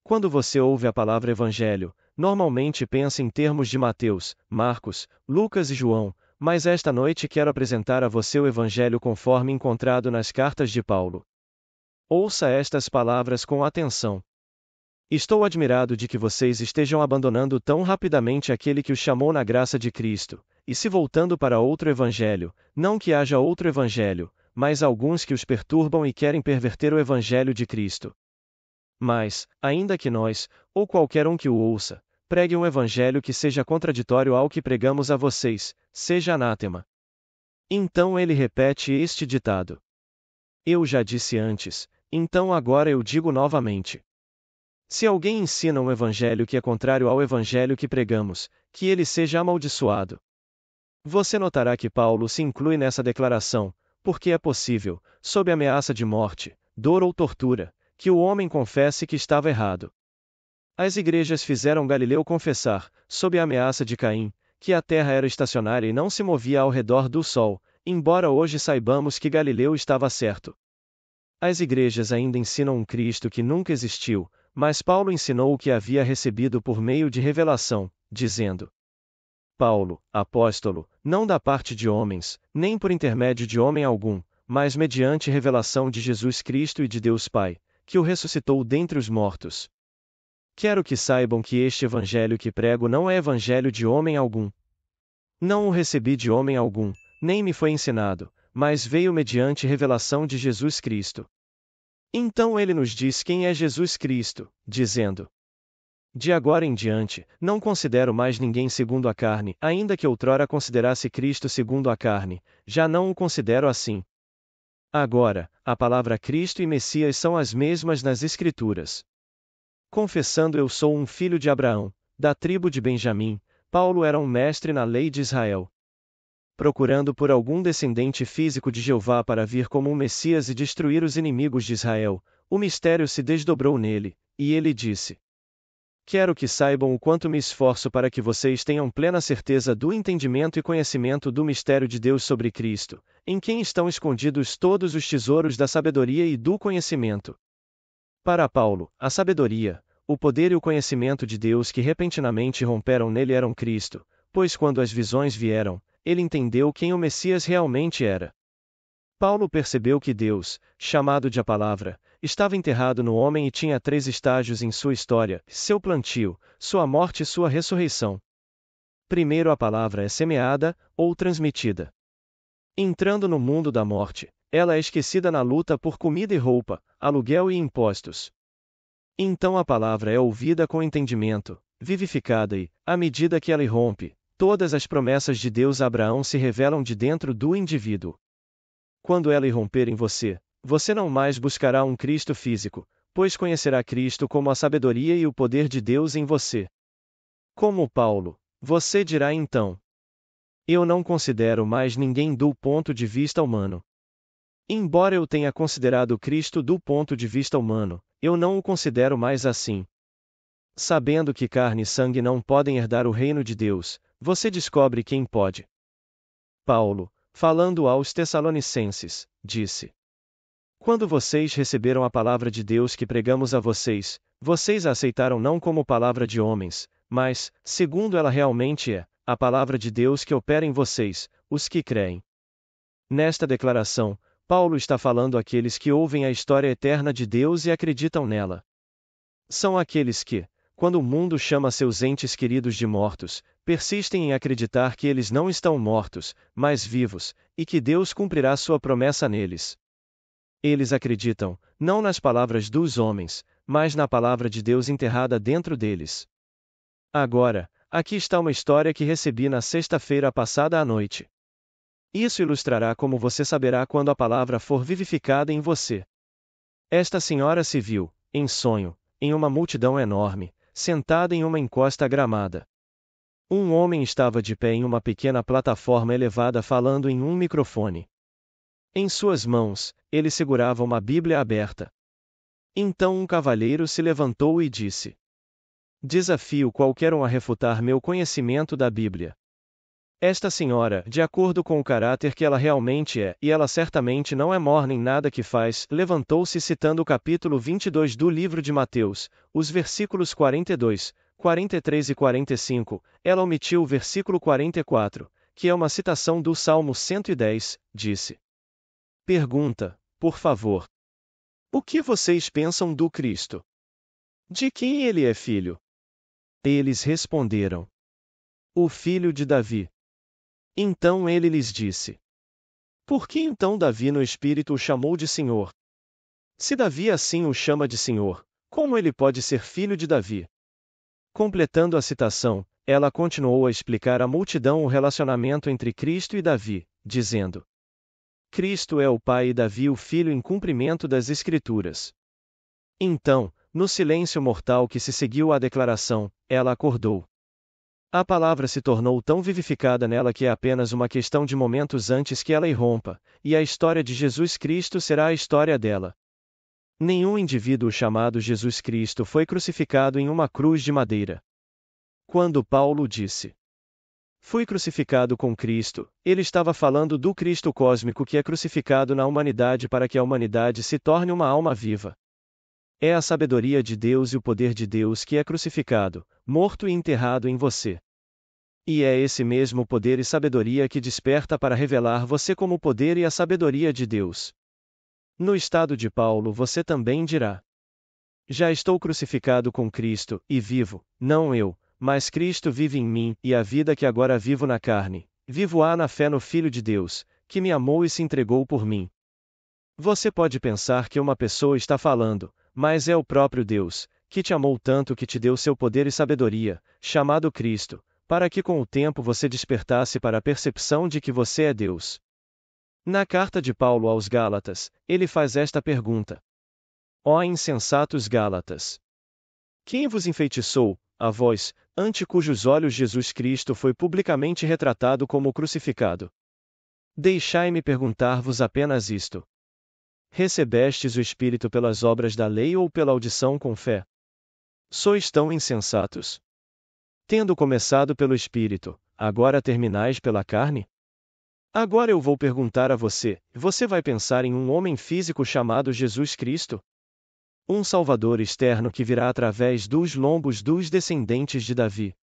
Quando você ouve a palavra evangelho, normalmente pensa em termos de Mateus, Marcos, Lucas e João, mas esta noite quero apresentar a você o evangelho conforme encontrado nas cartas de Paulo. Ouça estas palavras com atenção. Estou admirado de que vocês estejam abandonando tão rapidamente aquele que os chamou na graça de Cristo, e se voltando para outro evangelho, não que haja outro evangelho, mas alguns que os perturbam e querem perverter o evangelho de Cristo. Mas, ainda que nós, ou qualquer um que o ouça, pregue um evangelho que seja contraditório ao que pregamos a vocês, seja anátema. Então ele repete este ditado. Eu já disse antes, então agora eu digo novamente. Se alguém ensina um evangelho que é contrário ao evangelho que pregamos, que ele seja amaldiçoado. Você notará que Paulo se inclui nessa declaração, porque é possível, sob ameaça de morte, dor ou tortura, que o homem confesse que estava errado. As igrejas fizeram Galileu confessar, sob a ameaça de Caim, que a terra era estacionária e não se movia ao redor do sol, embora hoje saibamos que Galileu estava certo. As igrejas ainda ensinam um Cristo que nunca existiu, mas Paulo ensinou o que havia recebido por meio de revelação, dizendo: Paulo, apóstolo, não da parte de homens, nem por intermédio de homem algum, mas mediante revelação de Jesus Cristo e de Deus Pai, que o ressuscitou dentre os mortos. Quero que saibam que este evangelho que prego não é evangelho de homem algum. Não o recebi de homem algum, nem me foi ensinado, mas veio mediante revelação de Jesus Cristo. Então ele nos diz quem é Jesus Cristo, dizendo: De agora em diante, não considero mais ninguém segundo a carne, ainda que outrora considerasse Cristo segundo a carne, já não o considero assim. Agora, a palavra Cristo e Messias são as mesmas nas Escrituras. Confessando eu sou um filho de Abraão, da tribo de Benjamim, Paulo era um mestre na lei de Israel. Procurando por algum descendente físico de Jeová para vir como um Messias e destruir os inimigos de Israel, o mistério se desdobrou nele, e ele disse: Quero que saibam o quanto me esforço para que vocês tenham plena certeza do entendimento e conhecimento do mistério de Deus sobre Cristo, em quem estão escondidos todos os tesouros da sabedoria e do conhecimento. Para Paulo, a sabedoria, o poder e o conhecimento de Deus que repentinamente romperam nele eram Cristo, pois quando as visões vieram, ele entendeu quem o Messias realmente era. Paulo percebeu que Deus, chamado de a Palavra, estava enterrado no homem e tinha 3 estágios em sua história: seu plantio, sua morte e sua ressurreição. Primeiro a palavra é semeada, ou transmitida. Entrando no mundo da morte, ela é esquecida na luta por comida e roupa, aluguel e impostos. Então a palavra é ouvida com entendimento, vivificada e, à medida que ela irrompe, todas as promessas de Deus a Abraão se revelam de dentro do indivíduo. Quando ela irromper em você, você não mais buscará um Cristo físico, pois conhecerá Cristo como a sabedoria e o poder de Deus em você. Como Paulo, você dirá então: Eu não considero mais ninguém do ponto de vista humano. Embora eu tenha considerado Cristo do ponto de vista humano, eu não o considero mais assim. Sabendo que carne e sangue não podem herdar o reino de Deus, você descobre quem pode. Paulo, falando aos Tessalonicenses, disse: Quando vocês receberam a palavra de Deus que pregamos a vocês, vocês a aceitaram não como palavra de homens, mas, segundo ela realmente é, a palavra de Deus que opera em vocês, os que creem. Nesta declaração, Paulo está falando àqueles que ouvem a história eterna de Deus e acreditam nela. São aqueles que, quando o mundo chama seus entes queridos de mortos, persistem em acreditar que eles não estão mortos, mas vivos, e que Deus cumprirá sua promessa neles. Eles acreditam, não nas palavras dos homens, mas na palavra de Deus enterrada dentro deles. Agora, aqui está uma história que recebi na sexta-feira passada à noite. Isso ilustrará como você saberá quando a palavra for vivificada em você. Esta senhora se viu, em sonho, em uma multidão enorme, sentada em uma encosta gramada. Um homem estava de pé em uma pequena plataforma elevada falando em um microfone. Em suas mãos, ele segurava uma Bíblia aberta. Então um cavalheiro se levantou e disse: Desafio qualquer um a refutar meu conhecimento da Bíblia. Esta senhora, de acordo com o caráter que ela realmente é, e ela certamente não é morna em nada que faz, levantou-se citando o capítulo 22 do livro de Mateus, os versículos 42, 43 e 45, ela omitiu o versículo 44, que é uma citação do Salmo 110, disse: Pergunta, por favor. O que vocês pensam do Cristo? De quem ele é filho? Eles responderam: O filho de Davi. Então ele lhes disse: Por que então Davi no Espírito o chamou de Senhor? Se Davi assim o chama de Senhor, como ele pode ser filho de Davi? Completando a citação, ela continuou a explicar à multidão o relacionamento entre Cristo e Davi, dizendo: Cristo é o pai e Davi o filho em cumprimento das Escrituras. Então, no silêncio mortal que se seguiu à declaração, ela acordou. A palavra se tornou tão vivificada nela que é apenas uma questão de momentos antes que ela irrompa, e a história de Jesus Cristo será a história dela. Nenhum indivíduo chamado Jesus Cristo foi crucificado em uma cruz de madeira. Quando Paulo disse: Fui crucificado com Cristo, ele estava falando do Cristo cósmico que é crucificado na humanidade para que a humanidade se torne uma alma viva. É a sabedoria de Deus e o poder de Deus que é crucificado, morto e enterrado em você. E é esse mesmo poder e sabedoria que desperta para revelar você como o poder e a sabedoria de Deus. No estado de Paulo você também dirá: Já estou crucificado com Cristo, e vivo, não eu, mas Cristo vive em mim, e a vida que agora vivo na carne, vivo-a na fé no Filho de Deus, que me amou e se entregou por mim. Você pode pensar que uma pessoa está falando, mas é o próprio Deus, que te amou tanto que te deu seu poder e sabedoria, chamado Cristo, para que com o tempo você despertasse para a percepção de que você é Deus. Na carta de Paulo aos Gálatas, ele faz esta pergunta: Ó insensatos Gálatas! Quem vos enfeitiçou, a vós, ante cujos olhos Jesus Cristo foi publicamente retratado como crucificado? Deixai-me perguntar-vos apenas isto: Recebestes o Espírito pelas obras da lei ou pela audição com fé? Sois tão insensatos. Tendo começado pelo Espírito, agora terminais pela carne? Agora eu vou perguntar a você: você vai pensar em um homem físico chamado Jesus Cristo? Um Salvador externo que virá através dos lombos dos descendentes de Davi?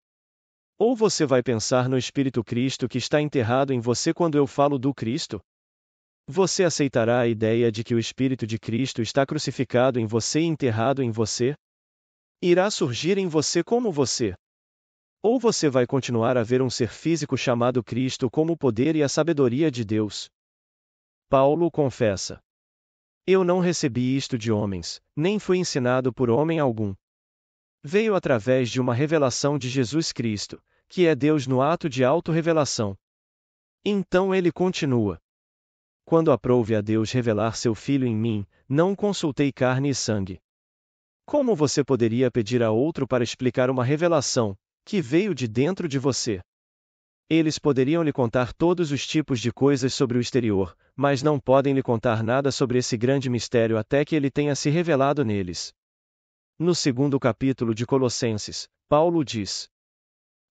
Ou você vai pensar no Espírito Cristo que está enterrado em você quando eu falo do Cristo? Você aceitará a ideia de que o Espírito de Cristo está crucificado em você e enterrado em você? Irá surgir em você como você? Ou você vai continuar a ver um ser físico chamado Cristo como o poder e a sabedoria de Deus? Paulo confessa: Eu não recebi isto de homens, nem fui ensinado por homem algum. Veio através de uma revelação de Jesus Cristo, que é Deus no ato de autorrevelação. Então ele continua: Quando aprouve a Deus revelar seu Filho em mim, não consultei carne e sangue. Como você poderia pedir a outro para explicar uma revelação, que veio de dentro de você? Eles poderiam lhe contar todos os tipos de coisas sobre o exterior, mas não podem lhe contar nada sobre esse grande mistério até que ele tenha se revelado neles. No segundo capítulo de Colossenses, Paulo diz: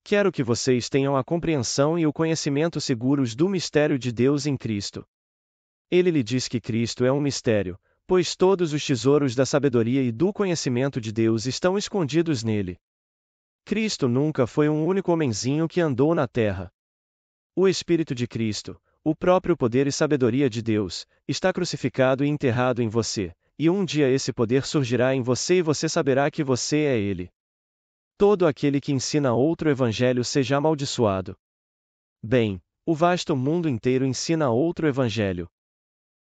Quero que vocês tenham a compreensão e o conhecimento seguros do mistério de Deus em Cristo. Ele lhe diz que Cristo é um mistério, pois todos os tesouros da sabedoria e do conhecimento de Deus estão escondidos nele. Cristo nunca foi um único homenzinho que andou na terra. O Espírito de Cristo, o próprio poder e sabedoria de Deus, está crucificado e enterrado em você, e um dia esse poder surgirá em você e você saberá que você é ele. Todo aquele que ensina outro evangelho seja amaldiçoado. Bem, o vasto mundo inteiro ensina outro evangelho.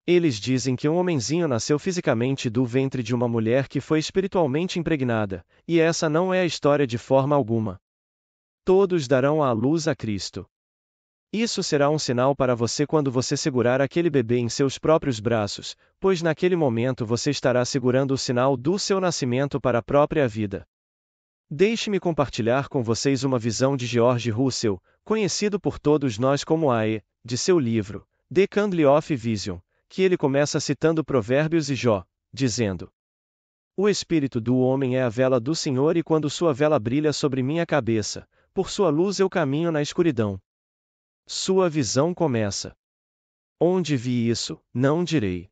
Eles dizem que um homenzinho nasceu fisicamente do ventre de uma mulher que foi espiritualmente impregnada, e essa não é a história de forma alguma. Todos darão à luz a Cristo. Isso será um sinal para você quando você segurar aquele bebê em seus próprios braços, pois naquele momento você estará segurando o sinal do seu nascimento para a própria vida. Deixe-me compartilhar com vocês uma visão de George Russell, conhecido por todos nós como AE, de seu livro, The Candle of Vision, que ele começa citando Provérbios e Jó, dizendo: O espírito do homem é a vela do Senhor e quando sua vela brilha sobre minha cabeça, por sua luz eu caminho na escuridão. Sua visão começa. Onde vi isso, não direi.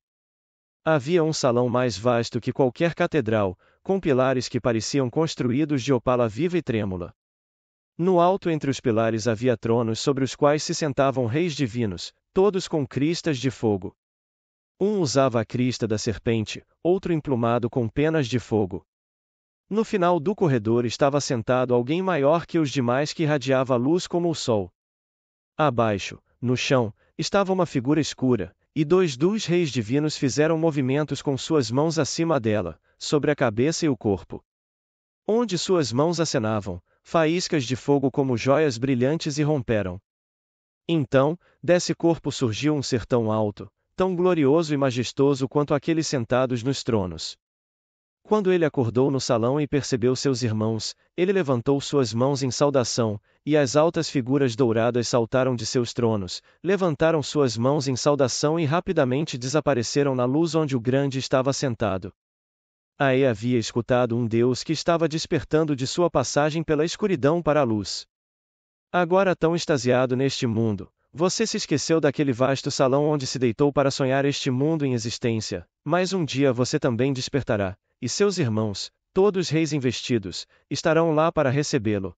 Havia um salão mais vasto que qualquer catedral, com pilares que pareciam construídos de opala viva e trêmula. No alto entre os pilares havia tronos sobre os quais se sentavam reis divinos, todos com cristas de fogo. Um usava a crista da serpente, outro emplumado com penas de fogo. No final do corredor estava sentado alguém maior que os demais que irradiava luz como o sol. Abaixo, no chão, estava uma figura escura, e dois dos reis divinos fizeram movimentos com suas mãos acima dela, sobre a cabeça e o corpo. Onde suas mãos acenavam, faíscas de fogo como joias brilhantes irromperam. Então, desse corpo surgiu um ser tão alto, tão glorioso e majestoso quanto aqueles sentados nos tronos. Quando ele acordou no salão e percebeu seus irmãos, ele levantou suas mãos em saudação, e as altas figuras douradas saltaram de seus tronos, levantaram suas mãos em saudação e rapidamente desapareceram na luz onde o grande estava sentado. Aí havia escutado um Deus que estava despertando de sua passagem pela escuridão para a luz. Agora tão extasiado neste mundo, você se esqueceu daquele vasto salão onde se deitou para sonhar este mundo em existência, mas um dia você também despertará, e seus irmãos, todos reis investidos, estarão lá para recebê-lo.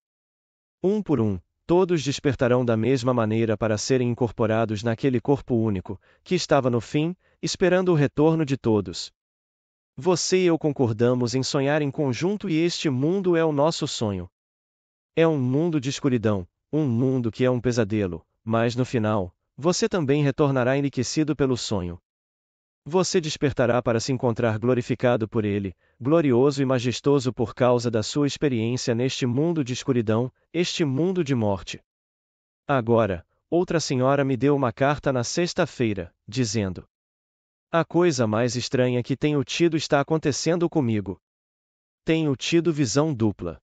Um por um, todos despertarão da mesma maneira para serem incorporados naquele corpo único, que estava no fim, esperando o retorno de todos. Você e eu concordamos em sonhar em conjunto e este mundo é o nosso sonho. É um mundo de escuridão, um mundo que é um pesadelo, mas no final, você também retornará enriquecido pelo sonho. Você despertará para se encontrar glorificado por ele, glorioso e majestoso por causa da sua experiência neste mundo de escuridão, este mundo de morte. Agora, outra senhora me deu uma carta na sexta-feira, dizendo: a coisa mais estranha que tenho tido está acontecendo comigo. Tenho tido visão dupla.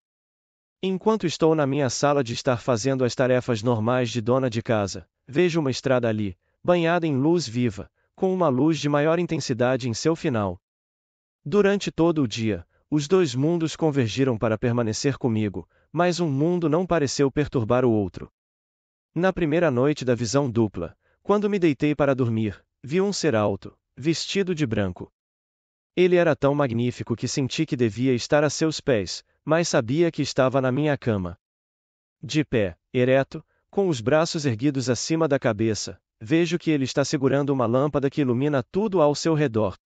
Enquanto estou na minha sala de estar fazendo as tarefas normais de dona de casa, vejo uma estrada ali, banhada em luz viva, com uma luz de maior intensidade em seu final. Durante todo o dia, os dois mundos convergiram para permanecer comigo, mas um mundo não pareceu perturbar o outro. Na primeira noite da visão dupla, quando me deitei para dormir, vi um ser alto, vestido de branco. Ele era tão magnífico que senti que devia estar a seus pés, mas sabia que estava na minha cama. De pé, ereto, com os braços erguidos acima da cabeça, vejo que ele está segurando uma lâmpada que ilumina tudo ao seu redor.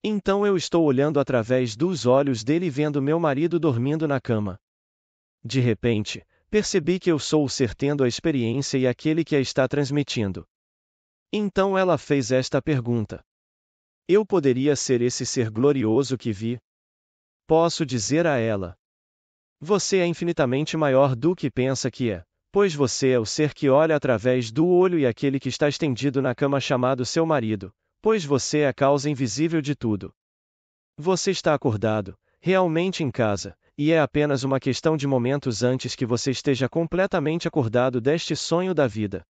Então eu estou olhando através dos olhos dele e vendo meu marido dormindo na cama. De repente, percebi que eu sou o ser tendo a experiência e aquele que a está transmitindo. Então ela fez esta pergunta: eu poderia ser esse ser glorioso que vi? Posso dizer a ela: você é infinitamente maior do que pensa que é, pois você é o ser que olha através do olho e aquele que está estendido na cama chamado seu marido, pois você é a causa invisível de tudo. Você está acordado, realmente em casa, e é apenas uma questão de momentos antes que você esteja completamente acordado deste sonho da vida.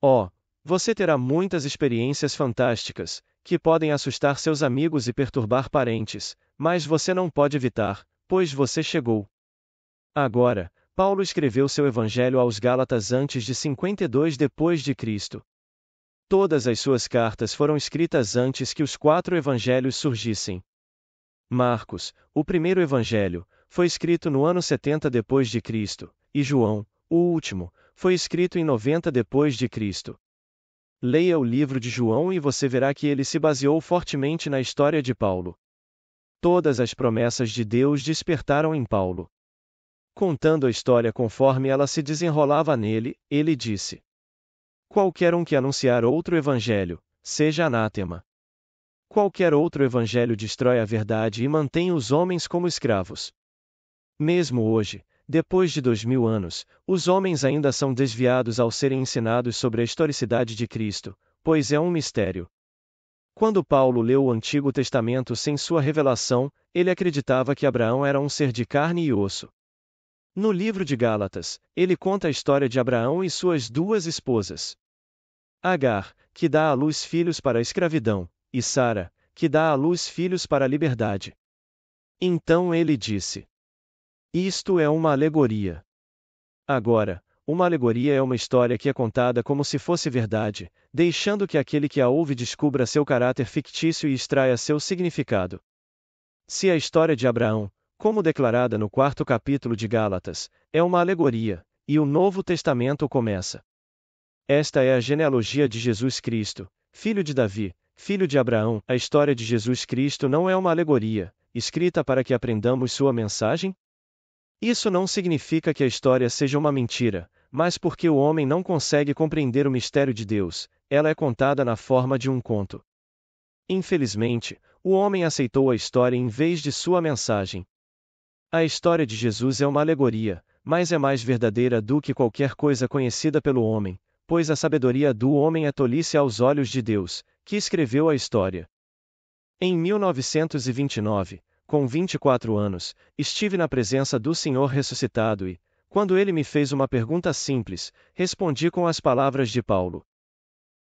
Oh, você terá muitas experiências fantásticas, que podem assustar seus amigos e perturbar parentes, mas você não pode evitar, pois você chegou. Agora, Paulo escreveu seu evangelho aos Gálatas antes de 52 depois de Cristo. Todas as suas cartas foram escritas antes que os 4 evangelhos surgissem. Marcos, o primeiro evangelho, foi escrito no ano 70 depois de Cristo, e João, o último, foi escrito em 90 depois de Cristo. Leia o livro de João e você verá que ele se baseou fortemente na história de Paulo. Todas as promessas de Deus despertaram em Paulo. Contando a história conforme ela se desenrolava nele, ele disse: qualquer um que anunciar outro evangelho, seja anátema. Qualquer outro evangelho destrói a verdade e mantém os homens como escravos. Mesmo hoje, depois de 2000 anos, os homens ainda são desviados ao serem ensinados sobre a historicidade de Cristo, pois é um mistério. Quando Paulo leu o Antigo Testamento sem sua revelação, ele acreditava que Abraão era um ser de carne e osso. No livro de Gálatas, ele conta a história de Abraão e suas 2 esposas. Agar, que dá à luz filhos para a escravidão, e Sara, que dá à luz filhos para a liberdade. Então ele disse: isto é uma alegoria. Agora, Uma alegoria é uma história que é contada como se fosse verdade, deixando que aquele que a ouve descubra seu caráter fictício e extraia seu significado. Se a história de Abraão, como declarada no 4º capítulo de Gálatas, é uma alegoria, e o Novo Testamento começa. Esta é a genealogia de Jesus Cristo, filho de Davi, filho de Abraão. A história de Jesus Cristo não é uma alegoria, escrita para que aprendamos sua mensagem? Isso não significa que a história seja uma mentira, mas porque o homem não consegue compreender o mistério de Deus, ela é contada na forma de um conto. Infelizmente, o homem aceitou a história em vez de sua mensagem. A história de Jesus é uma alegoria, mas é mais verdadeira do que qualquer coisa conhecida pelo homem, pois a sabedoria do homem é tolice aos olhos de Deus, que escreveu a história. Em 1929, com 24 anos, estive na presença do Senhor ressuscitado e, quando ele me fez uma pergunta simples, respondi com as palavras de Paulo.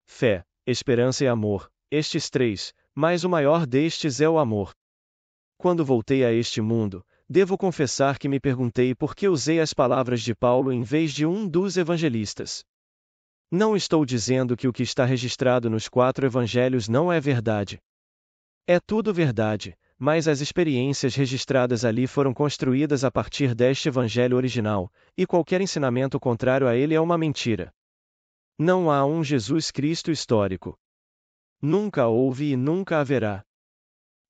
Fé, esperança e amor, estes três, mas o maior destes é o amor. Quando voltei a este mundo, devo confessar que me perguntei por que usei as palavras de Paulo em vez de um dos evangelistas. Não estou dizendo que o que está registrado nos 4 evangelhos não é verdade. É tudo verdade, mas as experiências registradas ali foram construídas a partir deste evangelho original, e qualquer ensinamento contrário a ele é uma mentira. Não há um Jesus Cristo histórico. Nunca houve e nunca haverá.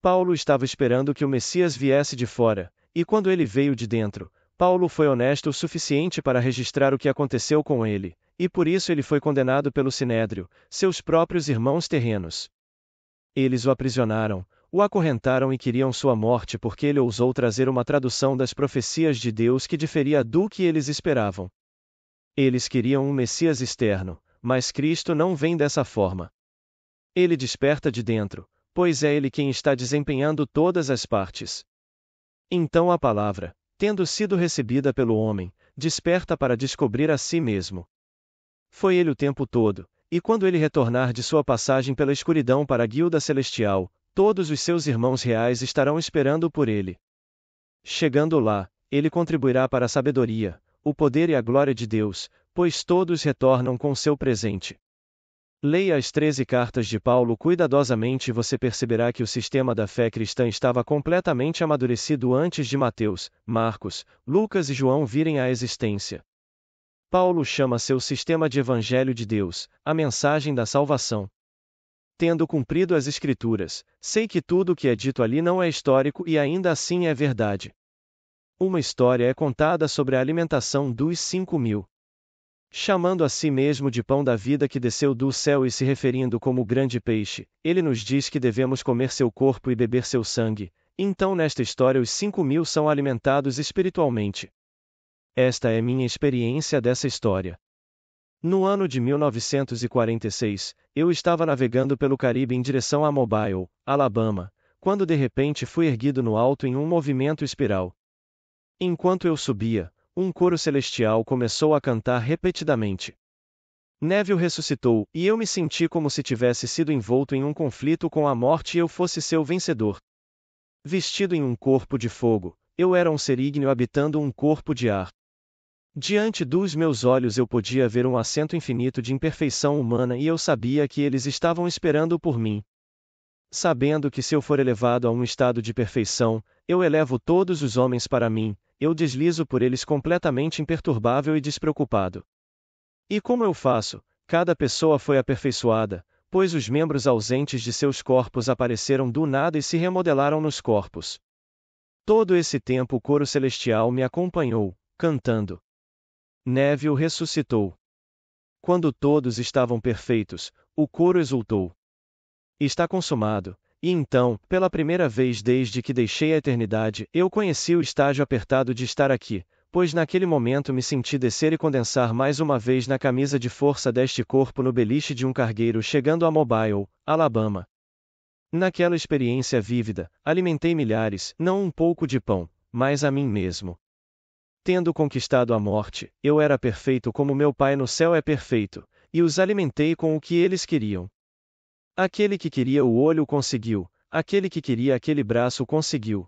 Paulo estava esperando que o Messias viesse de fora, e quando ele veio de dentro, Paulo foi honesto o suficiente para registrar o que aconteceu com ele, e por isso ele foi condenado pelo Sinédrio, seus próprios irmãos terrenos. Eles o aprisionaram, o acorrentaram e queriam sua morte porque ele ousou trazer uma tradução das profecias de Deus que diferia do que eles esperavam. Eles queriam um Messias externo, mas Cristo não vem dessa forma. Ele desperta de dentro, pois é ele quem está desempenhando todas as partes. Então a palavra, tendo sido recebida pelo homem, desperta para descobrir a si mesmo. Foi ele o tempo todo, e quando ele retornar de sua passagem pela escuridão para a guilda celestial, todos os seus irmãos reais estarão esperando por ele. Chegando lá, ele contribuirá para a sabedoria, o poder e a glória de Deus, pois todos retornam com seu presente. Leia as 13 cartas de Paulo cuidadosamente e você perceberá que o sistema da fé cristã estava completamente amadurecido antes de Mateus, Marcos, Lucas e João virem à existência. Paulo chama seu sistema de Evangelho de Deus, a mensagem da salvação. Tendo cumprido as Escrituras, sei que tudo o que é dito ali não é histórico e ainda assim é verdade. Uma história é contada sobre a alimentação dos 5.000. Chamando a si mesmo de pão da vida que desceu do céu e se referindo como o grande peixe, ele nos diz que devemos comer seu corpo e beber seu sangue. Então nesta história os 5.000 são alimentados espiritualmente. Esta é minha experiência dessa história. No ano de 1946, eu estava navegando pelo Caribe em direção a Mobile, Alabama, quando de repente fui erguido no alto em um movimento espiral. Enquanto eu subia, um coro celestial começou a cantar repetidamente. Neville ressuscitou, e eu me senti como se tivesse sido envolto em um conflito com a morte e eu fosse seu vencedor. Vestido em um corpo de fogo, eu era um ser ígneo habitando um corpo de ar. Diante dos meus olhos eu podia ver um acento infinito de imperfeição humana e eu sabia que eles estavam esperando por mim. Sabendo que se eu for elevado a um estado de perfeição, eu elevo todos os homens para mim, eu deslizo por eles completamente imperturbável e despreocupado. E como eu faço? Cada pessoa foi aperfeiçoada, pois os membros ausentes de seus corpos apareceram do nada e se remodelaram nos corpos. Todo esse tempo o coro celestial me acompanhou, cantando. Neville ressuscitou. Quando todos estavam perfeitos, o coro exultou. Está consumado. E então, pela primeira vez desde que deixei a eternidade, eu conheci o estágio apertado de estar aqui, pois naquele momento me senti descer e condensar mais uma vez na camisa de força deste corpo no beliche de um cargueiro chegando a Mobile, Alabama. Naquela experiência vívida, alimentei milhares, não um pouco de pão, mas a mim mesmo. Tendo conquistado a morte, eu era perfeito como meu Pai no céu é perfeito, e os alimentei com o que eles queriam. Aquele que queria o olho conseguiu, aquele que queria aquele braço conseguiu.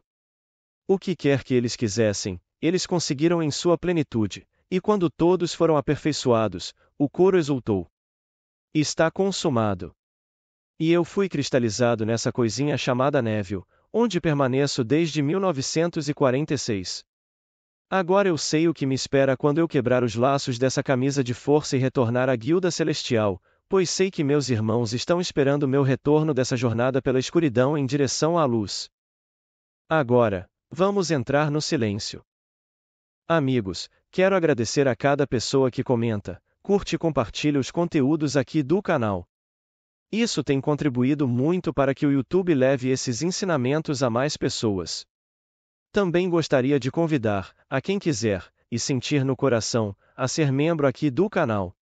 O que quer que eles quisessem, eles conseguiram em sua plenitude, E quando todos foram aperfeiçoados, o coro exultou: está consumado. E eu fui cristalizado nessa coisinha chamada Neville, onde permaneço desde 1946. Agora eu sei o que me espera quando eu quebrar os laços dessa camisa de força e retornar à Guilda Celestial, pois sei que meus irmãos estão esperando meu retorno dessa jornada pela escuridão em direção à luz. Agora, vamos entrar no silêncio. Amigos, quero agradecer a cada pessoa que comenta, curte e compartilha os conteúdos aqui do canal. Isso tem contribuído muito para que o YouTube leve esses ensinamentos a mais pessoas. Também gostaria de convidar, a quem quiser, e sentir no coração, a ser membro aqui do canal.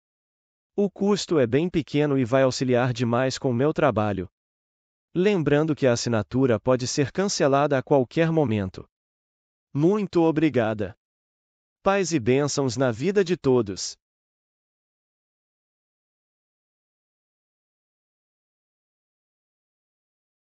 O custo é bem pequeno e vai auxiliar demais com o meu trabalho. Lembrando que a assinatura pode ser cancelada a qualquer momento. Muito obrigada. Paz e bênçãos na vida de todos.